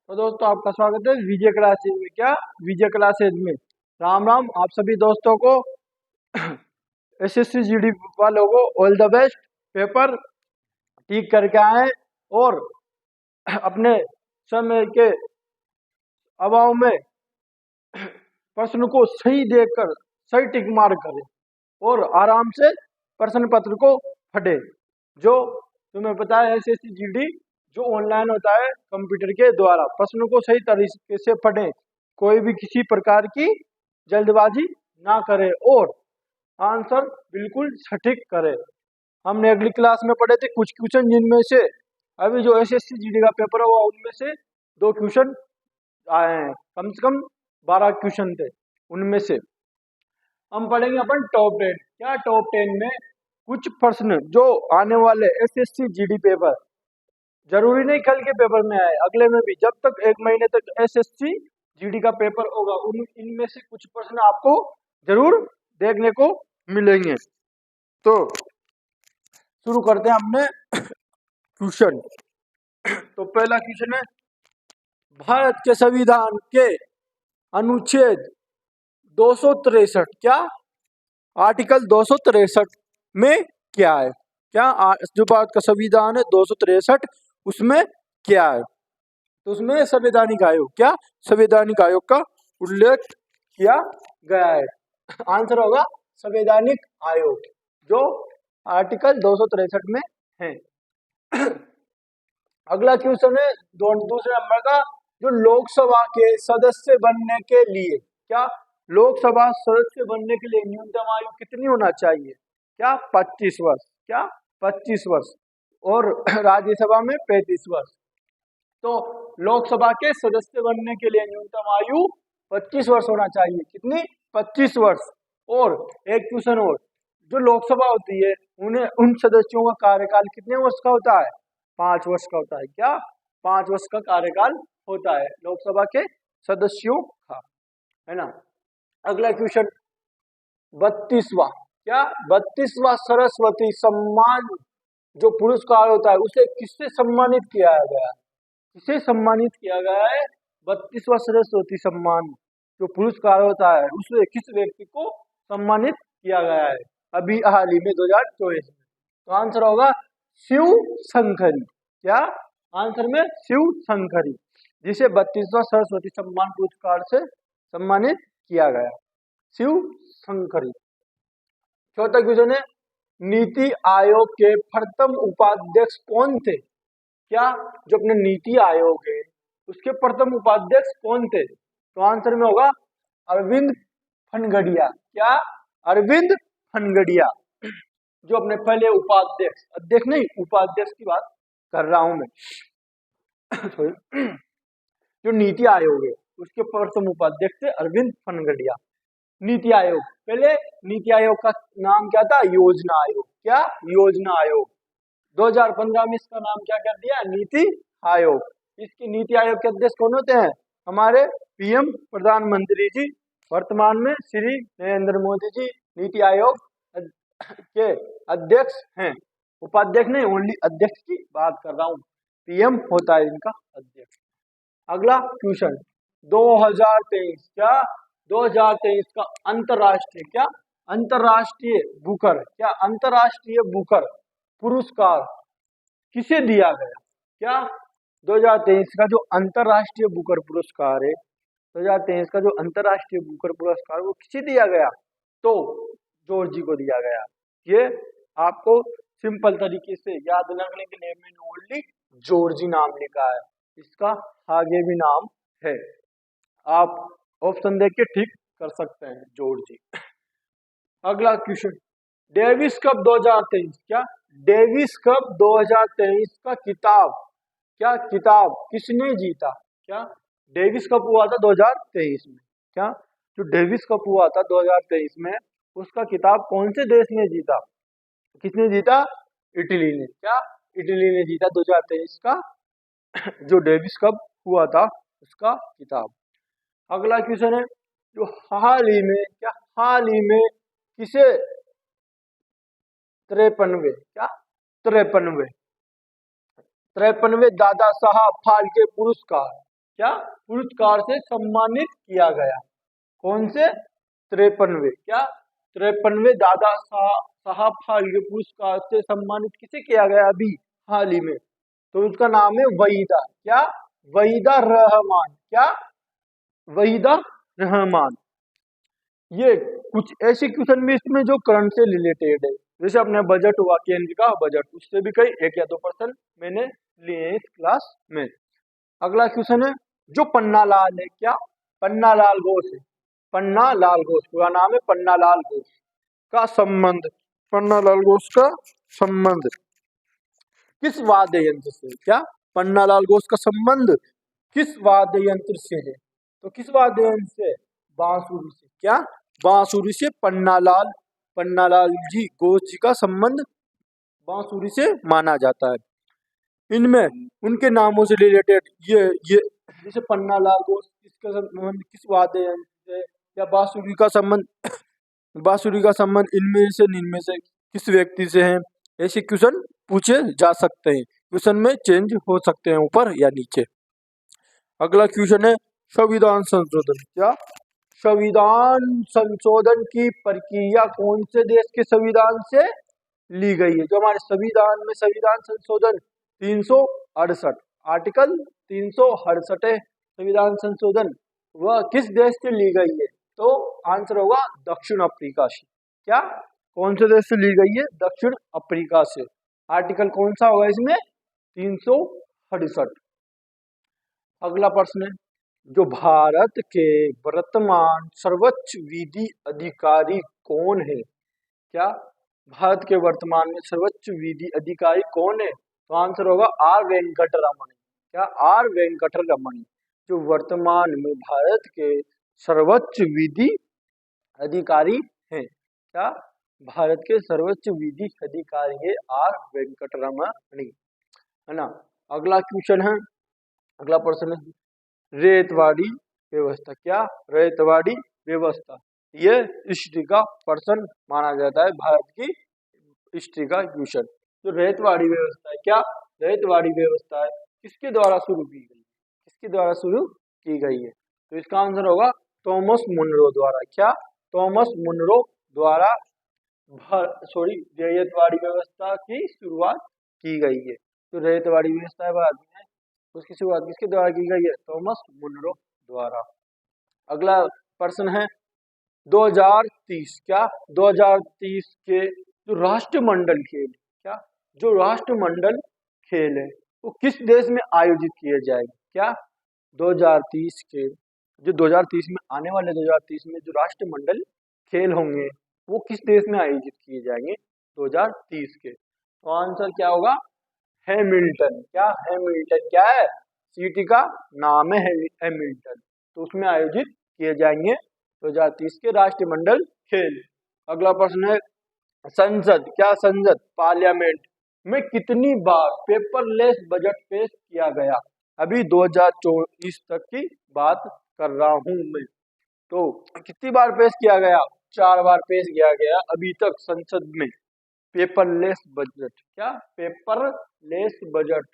तो दोस्तों आपका स्वागत है विजय क्लासेज में। क्या विजय क्लासेज में राम राम आप सभी दोस्तों को। एसएससी जीडी वालों को ऑल द बेस्ट। पेपर ठीक करके आए और अपने समय के अभाव में प्रश्न को सही देखकर सही टिक मार करें और आराम से प्रश्न पत्र को पढ़े। जो तुम्हें पता है एसएससी जीडी जो ऑनलाइन होता है कंप्यूटर के द्वारा, प्रश्नों को सही तरीके से पढ़ें, कोई भी किसी प्रकार की जल्दबाजी ना करे और आंसर बिल्कुल सटीक करे। हमने अगली क्लास में पढ़े थे कुछ क्वेश्चन, जिनमें से अभी जो एसएससी जीडी का पेपर हुआ उनमें से 2 क्वेश्चन आए हैं, कम से कम 12 क्वेश्चन थे। उनमें से हम पढ़ेंगे अपन टॉप 10। क्या टॉप 10 में कुछ प्रश्न जो आने वाले एसएससी जीडी पेपर, जरूरी नहीं कल के पेपर में आए, अगले में भी, जब तक 1 महीने तक एसएससी जीडी का पेपर होगा इनमें से कुछ प्रश्न आपको जरूर देखने को मिलेंगे। तो शुरू करते हैं अपने क्वेश्चन। तो पहला क्वेश्चन है, भारत के संविधान के अनुच्छेद 263, क्या आर्टिकल 263 में क्या है? क्या जो भारत का संविधान है 263 उसमें क्या है? तो उसमें संवैधानिक आयोग, क्या संवैधानिक आयोग का उल्लेख किया गया है। आंसर होगा संवैधानिक आयोग, जो आर्टिकल 263 में है। अगला क्वेश्चन है दूसरे नंबर का, जो लोकसभा के सदस्य बनने के लिए, क्या लोकसभा सदस्य बनने के लिए न्यूनतम आयु कितनी होना चाहिए? क्या 25 वर्ष, क्या 25 वर्ष, और राज्यसभा में 35 वर्ष। तो लोकसभा के सदस्य बनने के लिए न्यूनतम आयु 25 वर्ष होना चाहिए। कितनी? 25 वर्ष। और एक क्वेश्चन और, जो लोकसभा होती है उन्हें उन सदस्यों का कार्यकाल कितने वर्ष का होता है? 5 वर्ष का होता है। क्या 5 वर्ष का कार्यकाल होता है लोकसभा के सदस्यों का, है ना। अगला क्वेश्चन 32वां, क्या 32वां सरस्वती सम्मान जो पुरस्कार होता है उसे किससे सम्मानित किया गया? किसे सम्मानित किया गया है? 32वां सरस्वती सम्मान जो पुरस्कार होता है उसे किस व्यक्ति को सम्मानित किया गया है अभी हाल ही में 2024 में? तो आंसर होगा शिव शंकरी। क्या आंसर में? शिव शंकरी, जिसे 32वां सरस्वती सम्मान पुरस्कार से सम्मानित किया गया, शिव शंकरी। चौथा क्वेश्चन है, नीति आयोग के प्रथम उपाध्यक्ष कौन थे? क्या जो अपने नीति आयोग है उसके प्रथम उपाध्यक्ष कौन थे? तो आंसर में होगा अरविंद फनगड़िया। क्या? अरविंद फनगड़िया, जो अपने पहले उपाध्यक्ष, अध्यक्ष नहीं उपाध्यक्ष की बात कर रहा हूं मैं। जो नीति आयोग है उसके प्रथम उपाध्यक्ष थे अरविंद फनगड़िया। नीति आयोग, पहले नीति आयोग का नाम क्या था? योजना आयोग। क्या? योजना आयोग। 2015 में इसका नाम क्या कर दिया? नीति आयोग। इसकी नीति आयोग के अध्यक्ष कौन होते हैं? हमारे पीएम प्रधानमंत्री जी, वर्तमान में श्री नरेंद्र मोदी जी नीति आयोग के अध्यक्ष हैं। उपाध्यक्ष नहीं, ओनली अध्यक्ष की बात कर रहा हूँ। पीएम होता है इनका अध्यक्ष। अगला क्वेश्चन 2023, क्या 2023 का अंतरराष्ट्रीय, क्या अंतरराष्ट्रीय बुकर, क्या अंतरराष्ट्रीय बुकर पुरस्कार किसे दिया गया? क्या 2023 का जो अंतरराष्ट्रीय बुकर पुरस्कार है, 2023 का जो अंतरराष्ट्रीय बुकर पुरस्कार वो किसे दिया गया? तो जॉर्ज जी को दिया गया। ये आपको सिंपल तरीके से याद रखने के लिए मैंने ओनली जॉर्जी नाम लिखा है, इसका आगे भी नाम है, आप ऑप्शन देख के ठीक कर सकते हैं, जॉर्जी। अगला क्वेश्चन, डेविस कप 2023, क्या डेविस कप 2023 का किताब, क्या किताब किसने जीता? क्या डेविस कप हुआ था 2023 में, क्या जो डेविस कप हुआ था 2023 में उसका किताब कौन से देश ने जीता? किसने जीता? इटली ने। क्या इटली ने जीता 2023 का जो डेविस कप हुआ था उसका किताब। अगला क्वेश्चन है, जो हाल ही में, क्या हाल ही में किसे 53, क्या 53 दादा साहब फाल्के पुरस्कार, क्या पुरस्कार से सम्मानित किया गया। कौन से? 53वें क्या 53वें दादा साहब फाल्के पुरस्कार से सम्मानित किसे किया गया अभी हाल ही में? तो उसका नाम है वहीदा। क्या? वहीदा रहमान। क्या? वहीदा रहमान। ये कुछ ऐसे क्वेश्चन भी इसमें जो करंट से रिलेटेड है, जैसे अपने बजट हुआ, केंद्र का बजट, उससे भी कई 1 या 2% मैंने लिए हैं इस क्लास में। अगला क्वेश्चन है जो पन्ना लाल है। क्या? पन्ना लाल घोष है। पन्ना लाल घोष, पूरा नाम है पन्ना लाल घोष का संबंध, पन्ना लाल घोष का संबंध किस वाद्य यंत्र से? क्या? पन्ना लाल घोष का संबंध किस वाद्य यंत्र से है? तो किस वाद्य यंत्र से? बांसुरी से। क्या? बांसुरी से पन्ना लाल जी घोष जी का संबंध बांसुरी से माना जाता है। इनमें उनके नामों से रिलेटेड ये जैसे पन्ना लाल घोष किसका संबंध किस वाद्य यंत्र से, या बांसुरी का संबंध इनमें से किस व्यक्ति से है, ऐसे क्वेश्चन पूछे जा सकते हैं। क्वेश्चन में चेंज हो सकते हैं ऊपर या नीचे। अगला क्वेश्चन है संविधान संशोधन। क्या? संविधान संशोधन की प्रक्रिया कौन से देश के संविधान से ली गई है? जो हमारे संविधान में संविधान संशोधन 368 आर्टिकल 368 है संविधान संशोधन, वह किस देश से ली गई है? तो आंसर होगा दक्षिण अफ्रीका से। क्या? कौन से देश से ली गई है? दक्षिण अफ्रीका से। आर्टिकल कौन सा होगा इसमें? 368। अगला प्रश्न है जो भारत के वर्तमान सर्वोच्च विधि अधिकारी कौन है? क्या? भारत के वर्तमान में सर्वोच्च विधि अधिकारी कौन है? तो आंसर होगा आर वेंकटरमण। क्या? आर वेंकटरमण जो वर्तमान में भारत के सर्वोच्च विधि अधिकारी हैं। क्या? भारत के सर्वोच्च विधि अधिकारी है आर वेंकटरमण, है ना। अगला क्वेश्चन है, अगला प्रश्न है रेतवाड़ी व्यवस्था। क्या? रेतवाड़ी व्यवस्था ये हिस्ट्री का पर्सन माना जाता है, भारत की हिस्ट्री का क्वेश्चन। जो रेतवाड़ी व्यवस्था है, क्या रेतवाड़ी व्यवस्था है किसके द्वारा शुरू की गई? किसके द्वारा शुरू की गई है? तो इसका आंसर होगा थॉमस मुनरो द्वारा। क्या? थॉमस मुनरो द्वारा रेतवाड़ी व्यवस्था की शुरुआत की गई है। तो रेतवाड़ी व्यवस्था है भारत में, उसकी शुरुआत किसके द्वारा की गई है? थॉमस मुनरो द्वारा। अगला प्रश्न है 2030। क्या? 2030 के जो राष्ट्रमंडल खेल, क्या जो राष्ट्रमंडल खेल है वो किस देश में आयोजित किए जाएंगे? क्या? 2030 के जो 2030 में आने वाले 2030 में जो राष्ट्रमंडल खेल होंगे वो किस देश में आयोजित किए जाएंगे 2030 के? तो आंसर क्या होगा? हैमिल्टन। क्या? हैमिल्टन क्या है? सिटी का नाम है हैमिल्टन, तो उसमें आयोजित किए जाएंगे 2030 के राष्ट्रमंडल खेल। अगला प्रश्न है संसद। क्या? संसद पार्लियामेंट में कितनी बार पेपरलेस बजट पेश किया गया? अभी 2024 तक की बात कर रहा हूं मैं। तो कितनी बार पेश किया गया? 4 बार पेश किया गया अभी तक संसद में पेपरलेस बजट। क्या? पेपरलेस बजट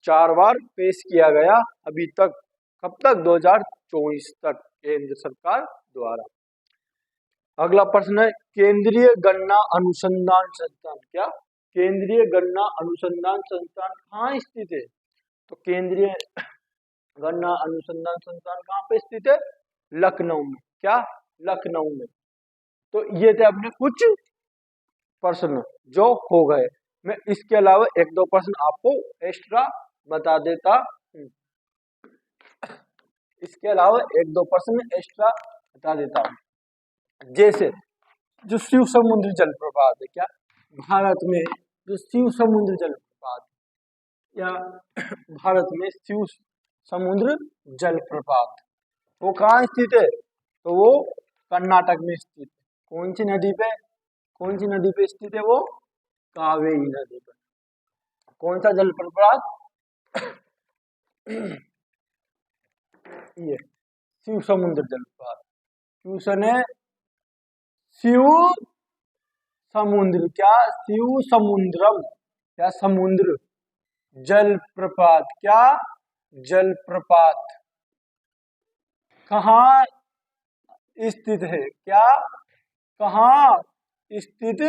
4 बार पेश किया गया अभी तक। कब तक? 2024 तक केंद्र सरकार द्वारा। अगला प्रश्न है केंद्रीय गन्ना अनुसंधान संस्थान। क्या? केंद्रीय गन्ना अनुसंधान संस्थान कहाँ स्थित है? तो केंद्रीय गन्ना अनुसंधान संस्थान कहाँ पे स्थित है? लखनऊ में। क्या? लखनऊ में। तो ये थे अपने कुछ प्रश्न जो हो गए। मैं इसके अलावा 1-2 प्रश्न आपको एक्स्ट्रा बता देता हूँ। इसके अलावा 1-2 प्रश्न एक्स्ट्रा बता देता हूँ। जैसे जो शिव समुद्र जलप्रपात है, क्या भारत में जो शिव समुद्र जलप्रपात या भारत में शिव समुद्र जलप्रपात वो कहाँ स्थित है? तो वो कर्नाटक में स्थित है। कौन सी नदी पे? कौन सी नदी पे स्थित है वो? कावेरी नदी पर। कौन सा जलप्रपात? ये शिव समुद्र जलप्रपात। क्वेश्चन है शिव समुद्र। क्या? शिव समुद्रम। क्या? समुद्र जलप्रपात। क्या? जलप्रपात कहाँ स्थित है? क्या कहाँ स्थित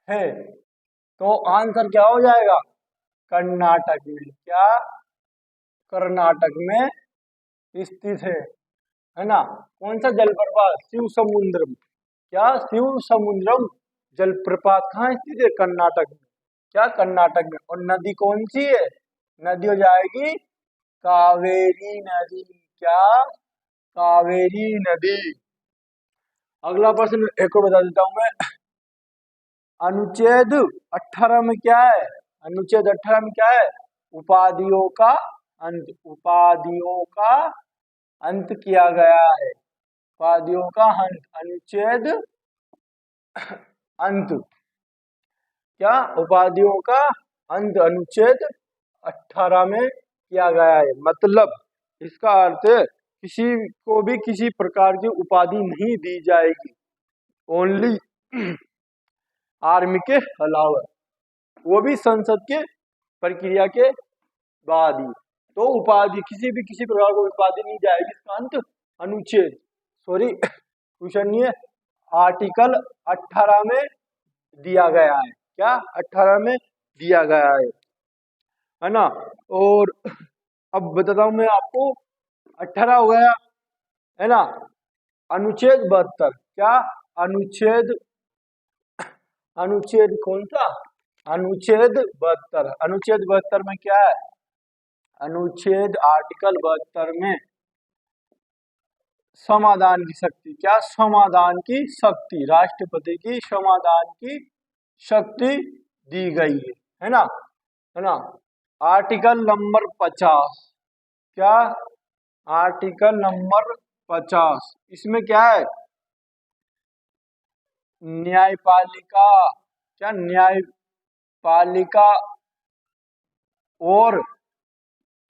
है? तो आंसर क्या हो जाएगा? कर्नाटक में। क्या? कर्नाटक में स्थित है ना? कौन सा जलप्रपात? शिव समुद्रम। क्या? शिव समुद्रम जलप्रपात कहाँ स्थित है? कर्नाटक में। क्या? कर्नाटक में। और नदी कौन सी है? नदी हो जाएगी कावेरी नदी। क्या? कावेरी नदी। अगला प्रश्न एक और बता देता हूं मैं। अनुच्छेद 18 में क्या है? अनुच्छेद 18 में क्या है? उपाधियों का अंत। उपाधियों का अंत किया गया है। उपाधियों का अंत। अनुच्छेद अंत। क्या? उपाधियों का अंत अनुच्छेद 18 में किया गया है। मतलब इसका अर्थ है किसी को भी किसी प्रकार की उपाधि नहीं दी जाएगी, ओनली आर्मी के अलावा, वो भी संसद के प्रक्रिया के बाद ही। तो उपाधि किसी प्रकार को उपाधि नहीं जाएगी। इसका अंत अनुच्छेद क्वेश्चन ये आर्टिकल 18 में दिया गया है। क्या? 18 में दिया गया है ना? और अब बताता हूं मैं आपको। 18 हो गया है ना? अनुच्छेद 72। क्या? अनुच्छेद अनुच्छेद कौन सा? अनुच्छेद 72। अनुच्छेद 72 में क्या है? अनुच्छेद आर्टिकल 72 में समाधान की शक्ति। क्या? समाधान की शक्ति, राष्ट्रपति की समाधान की शक्ति दी गई है ना? है ना? Article number 50। क्या? आर्टिकल नंबर 50 इसमें क्या है? न्यायपालिका। क्या? न्यायपालिका और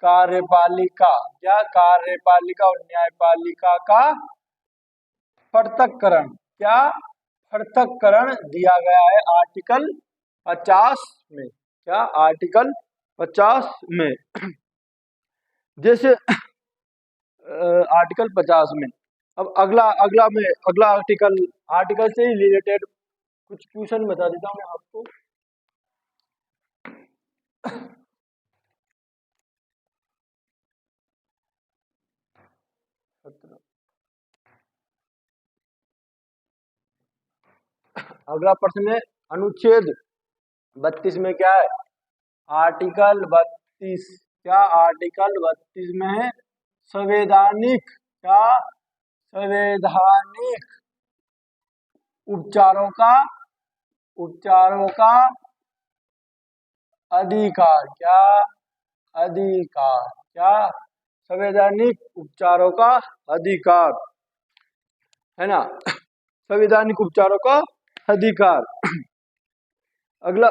कार्यपालिका। क्या? कार्यपालिका और न्यायपालिका का पृथक्करण। क्या? पृथक्करण दिया गया है आर्टिकल 50 में। क्या? आर्टिकल 50 में। जैसे आर्टिकल 50 में। अब अगला अगला में अगला आर्टिकल से ही रिलेटेड कुछ क्वेश्चन बता देता हूं मैं आपको। अगला प्रश्न है अनुच्छेद 32 में क्या है? आर्टिकल 32। क्या? आर्टिकल 32 में है संवैधानिक। क्या? संवैधानिक उपचारों का अधिकार। क्या? अधिकार। क्या? संवैधानिक उपचारों का अधिकार है ना? संवैधानिक उपचारों का अधिकार। अगला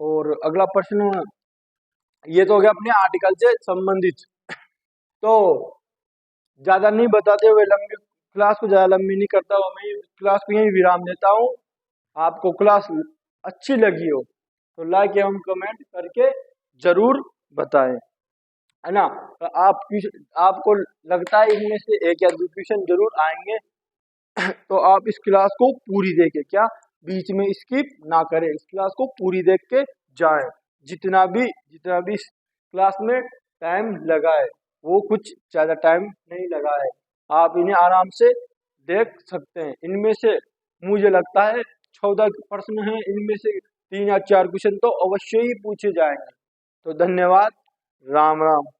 और अगला प्रश्न ये तो हो गया अपने आर्टिकल से संबंधित। तो ज्यादा नहीं बताते हुए लंबी क्लास को ज्यादा लंबी नहीं करता हूँ मैं, क्लास को यही विराम देता हूँ। आपको क्लास अच्छी लगी हो तो लाइक एवं कमेंट करके जरूर बताएं, है ना? तो आपको लगता है इनमें से एक या दो क्वेश्चन जरूर आएंगे तो आप इस क्लास को पूरी देखें। क्या? बीच में स्किप ना करें, इस क्लास को पूरी देख के जाएं। जितना भी इस क्लास में टाइम लगा है वो कुछ ज्यादा टाइम नहीं लगा है, आप इन्हें आराम से देख सकते हैं। इनमें से मुझे लगता है 14 प्रश्न हैं, इनमें से 3 या 4 क्वेश्चन तो अवश्य ही पूछे जाएंगे। तो धन्यवाद। राम राम।